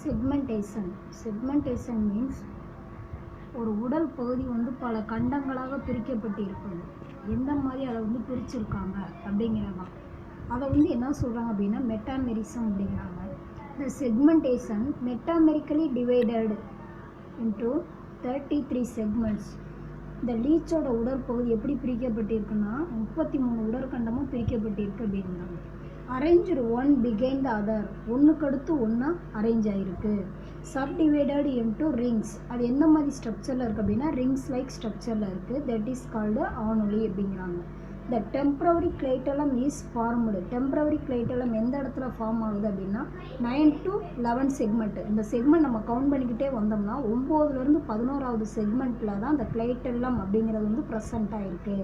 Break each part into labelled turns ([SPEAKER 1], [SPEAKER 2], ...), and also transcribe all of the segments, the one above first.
[SPEAKER 1] Segmentation means ஒரு உடல் பகுதி வந்து பல கண்டங்களாக பிரிக்கப்பட்டிருப்பது. எந்த மாதிரி அதை வந்து பிரிச்சிருக்காங்க அப்படிங்கிறது தான். அதை வந்து என்ன சொல்கிறாங்க அப்படின்னா மெட்டாமெரிசம் அப்படிங்கிறாங்க. இந்த segmentation metamerically divided into 33 segments. இந்த லீச்சோட உடற்பகுதி எப்படி பிரிக்கப்பட்டிருக்குன்னா 33 உடற்கண்டமும் பிரிக்கப்பட்டிருக்கு அப்படிங்கிறாங்க. அரேஞ்சு ஒன் பிகைன் த அதர், ஒன்றுக்கு அடுத்து ஒன்றா அரேஞ்ச் ஆகிருக்கு. சப்டிவைடட் இன்ட்டு ரிங்ஸ், அது எந்த மாதிரி ஸ்ட்ரக்சரில் இருக்குது அப்படின்னா ரிங்ஸ் லைக் ஸ்ட்ரக்சரில் இருக்குது. தட் இஸ் கால்டு ஆனுலி அப்படிங்கிறாங்க. த டெம்பரவரி கிளைட்டலம் இஸ் ஃபார்முடு. டெம்பரவரி கிளைட்டலம் எந்த இடத்துல ஃபார்ம் ஆகுது அப்படின்னா 9 to 11 செக்மெண்ட். இந்த செக்மெண்ட் நம்ம கவுண்ட் பண்ணிக்கிட்டே வந்தோம்னா 9லேருந்து 11வது செக்மெண்ட்டில் தான் இந்த கிளைட்டலம் அப்படிங்கிறது வந்து ப்ரெசண்ட் ஆகிருக்கு.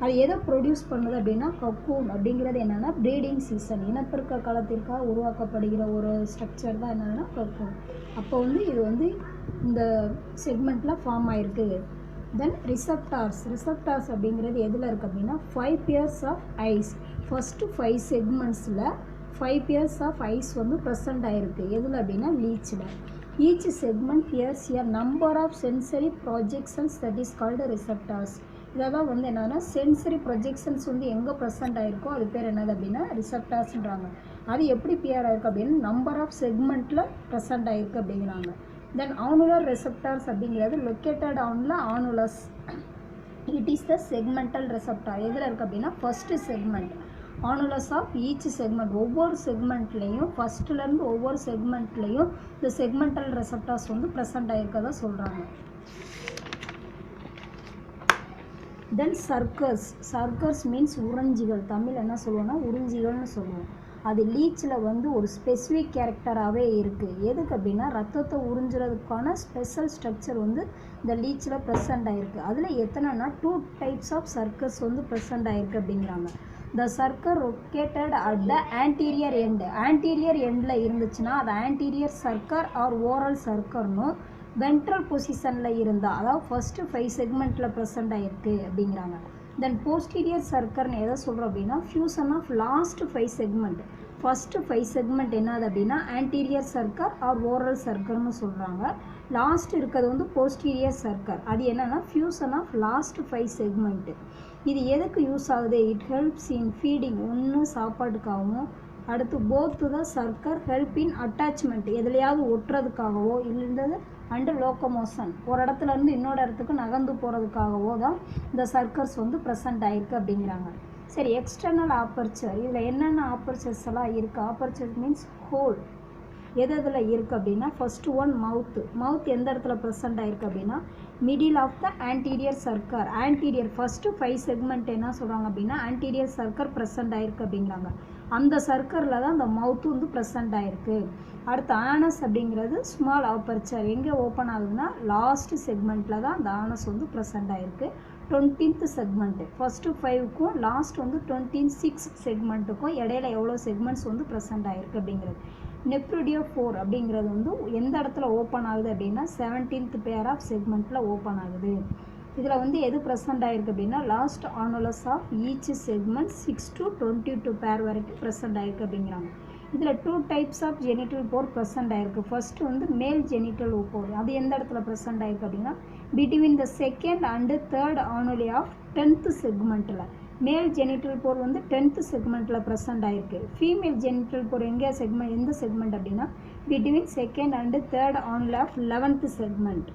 [SPEAKER 1] அது எதை ப்ரொடியூஸ் பண்ணுது அப்படின்னா கக்கூன் அப்படிங்கிறது என்னென்னா ப்ரீடிங் சீசன், இனப்பெருக்க காலத்திற்காக உருவாக்கப்படுகிற ஒரு ஸ்ட்ரக்சர் தான் என்னென்னா கக்கூன். அப்போ வந்து இது வந்து இந்த செக்மெண்ட்டில் ஃபார்ம் ஆகிருக்கு. தென் ரிசப்டார்ஸ் அப்படிங்கிறது எதில் இருக்குது அப்படின்னா 5 pairs ஆஃப் ஐஸ். ஃபஸ்ட்டு 5 செக்மெண்ட்ஸில் 5 pairs ஆஃப் ஐஸ் வந்து ப்ரெசண்ட் ஆகிருக்கு. எதில் அப்படின்னா லீச்சில். Each segment bears a number of sensory projections that is called receptors. இதெல்லாம் வந்து என்னென்னா சென்சரி ப்ரொஜெக்ஷன்ஸ் வந்து எங்கே ப்ரெசண்ட் ஆகிருக்கோ அது பேர் என்னது அப்படின்னா ரிசப்டார்ஸ்ன்றாங்க. அது எப்படி பியர் ஆகிருக்கு அப்படின்னு நம்பர் ஆஃப் செக்மெண்ட்டில் ப்ரெசண்ட் ஆகிருக்கு அப்படிங்கிறாங்க. தென் ஆனுலர் ரெசப்டார்ஸ் அப்படிங்கிறது லொக்கேட்டட் ஆன்ல annulus. It is the segmental receptor. எதில் இருக்குது அப்படின்னா first segment. Annulus of each segment, ஒவ்வொரு செக்மெண்ட்லேயும் ஃபஸ்ட்டுலேருந்து ஒவ்வொரு செக்மெண்ட்லேயும் இந்த செக்மெண்டல் ரெசப்டார்ஸ் வந்து ப்ரெசண்ட் ஆகிருக்கதா சொல்கிறாங்க. Then சர்க்கர்ஸ் means உறிஞ்சிகள். தமிழ் என்ன சொல்லுவோம்னா உறிஞ்சிகள்னு சொல்லுவோம். அது லீச்சில் வந்து ஒரு ஸ்பெசிஃபிக் கேரக்டராகவே இருக்குது. எதுக்கு அப்படின்னா ரத்தத்தை உறிஞ்சுறதுக்கான ஸ்பெஷல் ஸ்ட்ரக்சர் வந்து இந்த லீச்சில் ப்ரெசண்ட் ஆகிருக்கு. அதில் எத்தனைனா 2 types ஆஃப் சர்க்கர்ஸ் வந்து ப்ரெசண்ட் ஆகிருக்கு அப்படிங்கிறாங்க. The sucker located at the anterior end. Anterior எண்டில் இருந்துச்சுன்னா அது ஆன்டீரியர் சர்க்கர் ஆர் ஓரல் சர்க்கர்னும், வென்ட்ரல் பொசிஷனில் இருந்தால் அதாவது ஃபஸ்ட்டு 5 செக்மெண்ட்டில் ப்ரெசண்ட் ஆகிருக்கு அப்படிங்கிறாங்க. தென் போஸ்டீரியர் சர்க்கர்னு எதை சொல்கிறோம் அப்படின்னா fusion of last 5 segment. First 5 segment என்னது அப்படின்னா ஆன்டீரியர் சர்க்கர் ஆர் ஓரல் சர்க்கர்னு சொல்கிறாங்க. லாஸ்ட் இருக்கிறது வந்து போஸ்டீரியர் சர்க்கர். அது என்னென்னா ஃபியூசன் ஆஃப் லாஸ்ட் 5 செக்மெண்ட்டு. இது எதுக்கு யூஸ் ஆகுது? இட் ஹெல்ப்ஸ் இன் ஃபீடிங், ஒன்று சாப்பாட்டுக்காகவும், அடுத்து போத்து தான் சர்க்கர் ஹெல்ப் இன் அட்டாச்மெண்ட், எதுலையாவது ஒட்டுறதுக்காகவோ இல்லைன்றது, அண்டு லோக்கமோஷன், ஒரு இடத்துலேருந்து இன்னொரு இடத்துக்கு நகர்ந்து போகிறதுக்காகவோ தான் இந்த சர்க்கர்ஸ் வந்து ப்ரெசண்ட் ஆகிருக்கு அப்படிங்கிறாங்க. சரி, எக்ஸ்டர்னல் ஆப்பர்ச்சர், இதில் என்னென்ன ஆப்பர்ச்சர்ஸ் எல்லாம் இருக்குது? Aperture means whole. எதில் இருக்குது அப்படின்னா ஃபஸ்ட்டு ஒன் மவுத் எந்த இடத்துல ப்ரெசண்ட் ஆகிருக்கு அப்படின்னா middle of the anterior sucker. Anterior first 5 segment என்ன சொல்கிறாங்க அப்படின்னா ஆன்டீரியர் சர்க்கர் ப்ரெசண்ட் ஆகிருக்கு அப்படிங்கிறாங்க. அந்த சர்க்கரில் தான் அந்த மவுத்து வந்து ப்ரெசண்ட் ஆகிருக்கு. அடுத்து ஆனஸ் அப்படிங்கிறது ஸ்மால் ஆப்பர்ச்சர். எங்கே ஓப்பன் ஆகுதுன்னா லாஸ்ட்டு செக்மெண்ட்டில் தான் அந்த ஆனஸ் வந்து ப்ரெசண்ட் ஆகிருக்கு. 20th செக்மெண்ட்டு, ஃபஸ்ட்டு 5க்கும் லாஸ்ட் வந்து 26 செக்மெண்ட்டுக்கும் இடையில எவ்வளோ செக்மெண்ட்ஸ் வந்து ப்ரெசண்ட் ஆகிருக்கு அப்படிங்கிறது. நெப்ரிடியோ 4 அப்படிங்கிறது வந்து எந்த இடத்துல ஓப்பன் ஆகுது அப்படின்னா 17th பேர் ஆஃப் செக்மெண்ட்டில் ஓப்பன் ஆகுது. இதில் வந்து எது ப்ரெசண்ட் ஆகிருக்கு அப்படின்னா last annulus of each segment 6 to 22 பேர் வரைக்கும் ப்ரெசண்ட் ஆகிருக்கு அப்படிங்கிறாங்க. இதில் 2 types of genital pore present ஆகிருக்கு. ஃபஸ்ட்டு வந்து மேல் ஜெனிட்டல் போர். அது எந்த இடத்துல ப்ரெசண்ட் ஆகிருக்கு அப்படின்னா between the second and third annuli of 10th செக்மெண்ட்டில். மேல் ஜெனிட்டல் போர் வந்து 10th செக்மெண்ட்டில் ப்ரெசண்ட் ஆகிருக்கு. ஃபீமேல் ஜெனிட்டல் போர் எந்த செக்மெண்ட் அப்படின்னா between second and third annuli of 11th segment.